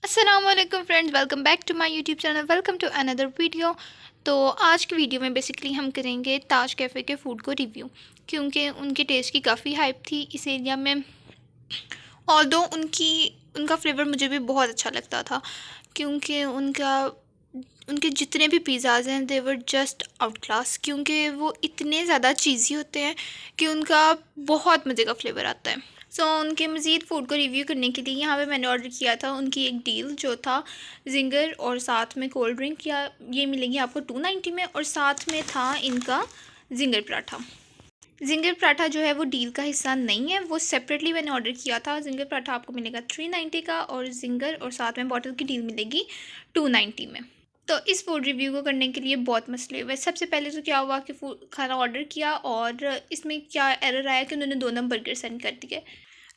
Aslam friends, welcome back to my YouTube channel. Welcome to another video. तो आज की video में बेसिकली हम करेंगे ताज कैफ़े के फ़ूड को रिव्यू, क्योंकि उनके टेस्ट की काफ़ी हाइप थी इस एरिया में। ऑल्दो उनका फ्लेवर मुझे भी बहुत अच्छा लगता था, क्योंकि उनके जितने भी पिज़्ज़ाज़ हैं दे वर जस्ट आउट क्लास, क्योंकि वो इतने ज़्यादा चीज़ी होते हैं कि उनका बहुत मज़े का फ्लेवर आता है। उनके मज़ीद फ़ूड को रिव्यू करने के लिए यहाँ पे मैंने ऑर्डर किया था उनकी एक डील जो था जिंगर और साथ में कोल्ड ड्रिंक, या ये मिलेगी आपको 290 में, और साथ में था इनका जिंगर पराठा। जिंगर पराठा जो है वो डील का हिस्सा नहीं है, वो सेपरेटली मैंने ऑर्डर किया था। जिंगर पराठा आपको मिलेगा 390 का, और जिंगर और साथ में बॉटल की डील मिलेगी 290 में। तो इस फूड रिव्यू को करने के लिए बहुत मसले हुए। सबसे पहले तो क्या हुआ कि खाना ऑर्डर किया और इसमें क्या एरर आया कि उन्होंने 2 बर्गर सेंड कर दिए।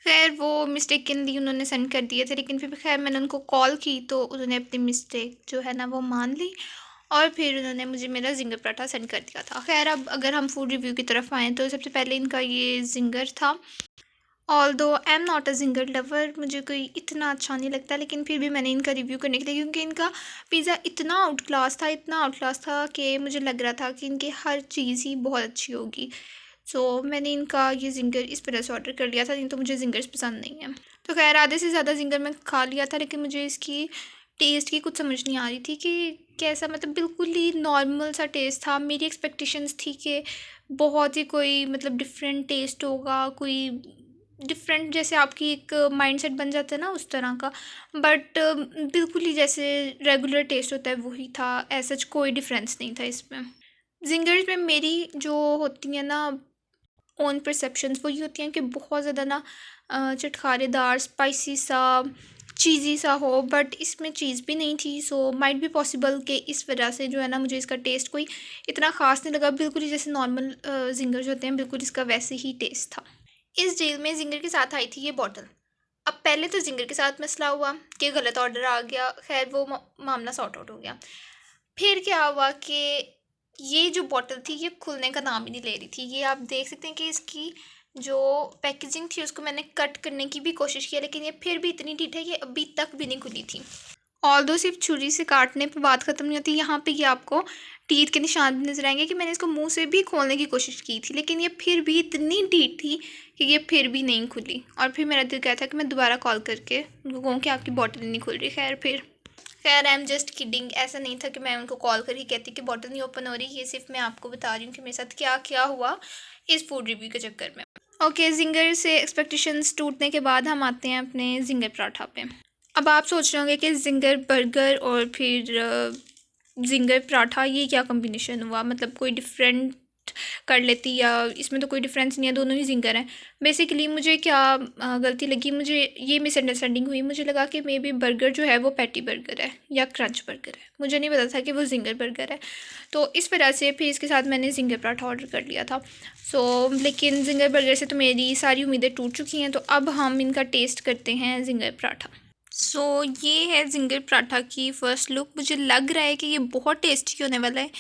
खैर वो मिस्टेकनली उन्होंने सेंड कर दिए थे, लेकिन फिर खैर मैंने उनको कॉल की तो उन्होंने अपनी मिस्टेक जो है ना वो मान ली, और फिर उन्होंने मुझे मेरा जिंगर पराठा सेंड कर दिया था। खैर अब अगर हम फूड रिव्यू की तरफ आएँ तो सबसे पहले इनका ये जिंगर था। Although I am not a ginger lover, मुझे कोई इतना अच्छा नहीं लगता, लेकिन फिर भी मैंने इनका रिव्यू करने के लिए, क्योंकि इनका पिज़्ज़ा इतना आउट क्लास था, इतना आउट क्लास था कि मुझे लग रहा था कि इनकी हर चीज़ ही बहुत अच्छी होगी। मैंने इनका ये जिंगर इस वजह से ऑर्डर कर लिया था, नहीं तो मुझे जिंगर्स पसंद नहीं है। तो खैर आधे से ज़्यादा जिंगर मैं खा लिया था, लेकिन मुझे इसकी टेस्ट की कुछ समझ नहीं आ रही थी कि कैसा, मतलब बिल्कुल ही नॉर्मल सा टेस्ट था। मेरी एक्सपेक्टेशंस थी कि बहुत ही कोई मतलब डिफरेंट टेस्ट होगा, कोई डिफरेंट, जैसे आपकी एक माइंडसेट बन जाता है ना उस तरह का। बट बिल्कुल ही जैसे रेगुलर टेस्ट होता है वही था, ऐसा कोई डिफरेंस नहीं था इसमें। जिंगर्स में मेरी जो होती है ना ओन परसेप्शंस वो ये होती हैं कि बहुत ज़्यादा ना चटखारेदार स्पाइसी सा चीज़ी सा हो, बट इसमें चीज़ भी नहीं थी। माइट भी पॉसिबल कि इस वजह से जो है ना मुझे इसका टेस्ट कोई इतना ख़ास नहीं लगा। बिल्कुल ही जैसे नॉर्मल जिंगर्स होते हैं, बिल्कुल इसका वैसे ही टेस्ट था। इस डील में जिंगर के साथ आई थी ये बॉटल। अब पहले तो जिंगर के साथ मसला हुआ कि गलत ऑर्डर आ गया, खैर वो मामला सॉर्ट आउट हो गया। फिर क्या हुआ कि ये जो बॉटल थी ये खुलने का नाम ही नहीं ले रही थी। ये आप देख सकते हैं कि इसकी जो पैकेजिंग थी उसको मैंने कट करने की भी कोशिश की, लेकिन ये फिर भी इतनी ढीठ है कि अभी तक भी नहीं खुली थी। ऑल्दो सिर्फ छुरी से काटने पर बात ख़त्म नहीं होती, यहाँ पे ये आपको टीथ के निशान भी नजर आएंगे कि मैंने इसको मुंह से भी खोलने की कोशिश की थी, लेकिन ये फिर भी इतनी ढीठ थी कि ये फिर भी नहीं खुली। और फिर मेरा दिल कहता कि मैं दोबारा कॉल करके उनको कहूँ कि आपकी बॉटल नहीं खुल रही। खैर आई एम जस्ट किडिंग, ऐसा नहीं था कि मैं उनको कॉल कर ही कहती कि बॉटल नहीं ओपन हो रही। ये सिर्फ मैं आपको बता रही हूँ कि मेरे साथ क्या क्या हुआ इस फूड रिव्यू के चक्कर में। ओके, जिंगर से एक्सपेक्टेशंस टूटने के बाद हम आते हैं अपने जिंगर पराठा पे। अब आप सोच रहे होंगे कि जिंगर बर्गर और फिर जिंगर पराठा ये क्या कॉम्बिनेशन हुआ, मतलब कोई डिफरेंट कर लेती, या इसमें तो कोई डिफरेंस नहीं है, दोनों ही जिंगर हैं। बेसिकली मुझे क्या गलती लगी, मुझे ये मिसअंडरस्टैंडिंग हुई। मुझे लगा कि मे बी बर्गर जो है वो पैटी बर्गर है या क्रंच बर्गर है, मुझे नहीं पता था कि वो जिंगर बर्गर है। तो इस वजह से फिर इसके साथ मैंने जिंगर पराठा ऑर्डर कर लिया था। लेकिन जिंगर बर्गर से तो मेरी सारी उम्मीदें टूट चुकी हैं। तो अब हम इनका टेस्ट करते हैं जिंगर पराठा। ये है जिंगर पराठा की फ़र्स्ट लुक। मुझे लग रहा है कि ये बहुत टेस्टी होने वाला है,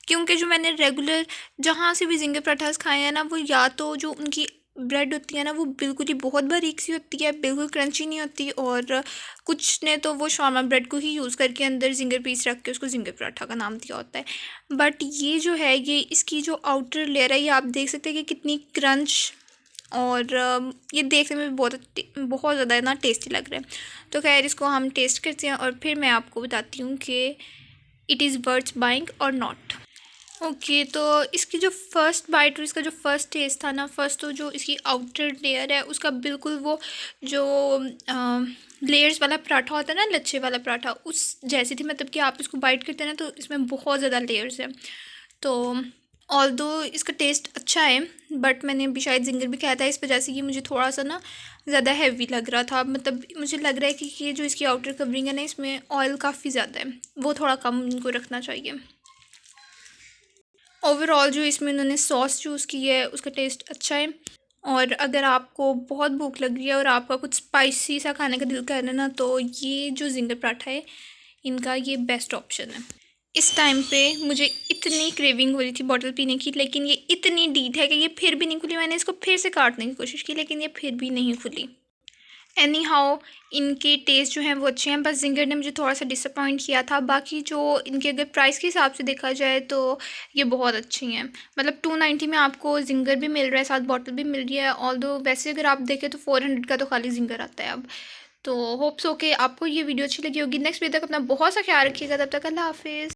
क्योंकि जो मैंने रेगुलर जहाँ से भी जिंगर पराठास खाए हैं ना, वो या तो जो उनकी ब्रेड होती है ना वो बिल्कुल ही बहुत बारीक सी होती है, बिल्कुल क्रंची नहीं होती, और कुछ ने तो वो शॉर्मा ब्रेड को ही यूज़ करके अंदर जिंगर पीस रख के उसको जिंगर पराठा का नाम दिया होता है। बट ये जो है, ये इसकी जो आउटर लेयर है, ये आप देख सकते हैं कि कितनी क्रंच, और ये देखने में भी बहुत ज़्यादा ना टेस्टी लग रहा है। तो खैर इसको हम टेस्ट करते हैं और फिर मैं आपको बताती हूँ कि इट इज़ वर्थ बाइंग और नॉट। ओके, तो इसकी जो फ़र्स्ट बाइट और इसका जो फ़र्स्ट टेस्ट था ना, फ़र्स्ट तो जो इसकी आउटर लेयर है उसका बिल्कुल वो जो लेयर्स वाला पराठा होता है ना, लच्छे वाला पराठा, उस जैसी थी। मतलब कि आप इसको बाइट करते हैं ना तो इसमें बहुत ज़्यादा लेयर्स हैं। तो ऑल्दो इसका टेस्ट अच्छा है, बट मैंने अभी शायद जिंगर भी खाया था, इस वजह से ये मुझे थोड़ा सा ना ज़्यादा हैवी लग रहा था। मतलब मुझे लग रहा है कि ये जो इसकी आउटर कवरिंग है ना, इसमें ऑयल काफ़ी ज़्यादा है, वो थोड़ा कम इनको रखना चाहिए। ओवरऑल जो इसमें उन्होंने सॉस चूज़ की है उसका टेस्ट अच्छा है, और अगर आपको बहुत भूख लग रही है और आपका कुछ स्पाइसी सा खाने का दिल कर रहा है ना, तो ये जो जिंगर पराठा है इनका ये बेस्ट ऑप्शन है। इस टाइम पे मुझे इतनी क्रेविंग हो रही थी बॉटल पीने की, लेकिन ये इतनी डीट है कि ये फिर भी नहीं खुली। मैंने इसको फिर से काटने की कोशिश की, लेकिन ये फिर भी नहीं खुली। एनी हाउ इनके टेस्ट जो हैं वो अच्छे हैं, बस जिंगर ने मुझे थोड़ा सा डिसअपॉइंट किया था। बाकी जो इनके अगर प्राइस के हिसाब से देखा जाए तो ये बहुत अच्छी हैं। मतलब 290 में आपको जिंगर भी मिल रहा है, साथ बॉटल भी मिल रही है। ऑल्दो वैसे अगर आप देखें तो 400 का तो खाली जिंगर आता है अब। तो होप्स हो के आपको ये वीडियो अच्छी लगी होगी। नेक्स्ट वीडियो तक अपना बहुत सा ख्याल रखिएगा। तब तक अल्लाह हाफिज़।